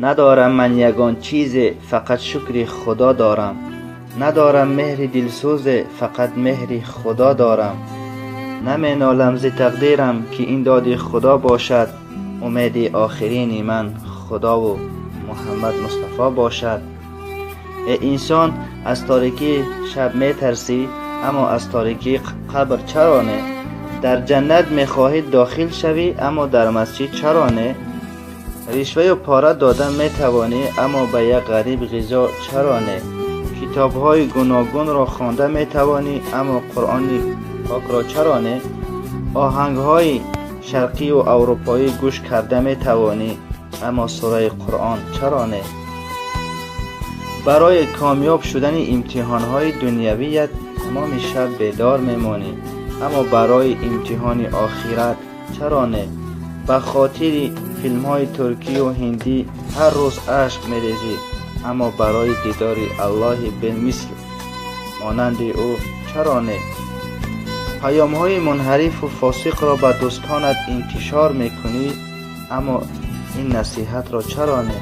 ندارم من یگان چیز، فقط شکر خدا دارم. ندارم مهر دلسوز، فقط مهر خدا دارم. نمی نالم ز تقدیرم که این داد خدا باشد. امید آخرین من خدا و محمد مصطفی باشد. ای انسان از تاریکی شب می ترسی، اما از تاریکی قبر چرا نه؟ در جنت می خواهی داخل شوی، اما در مسجد چرا نه؟ رشوه و پاره دادن می توانی، اما به یک غریب غذا چرا نه؟ کتاب های گوناگون را خوانده می توانی، اما قرآن پاک را چرا نه؟ آهنگ های شرقی و اروپایی گوش کرده می توانی، اما سوره قرآن چرا نه؟ برای کامیاب شدن امتحان های دنیویت تمام شب بیدار میمانی، اما برای امتحان آخرت چرا نه؟ به خاطر فیلم های ترکی و هندی هر روز اشک میریزی، اما برای دیدار الله بن مثل مانند او چرا نه؟ پیام های منحرف و فاسق را به دوستانت انتشار میکنی، اما این نصیحت را چرا نه؟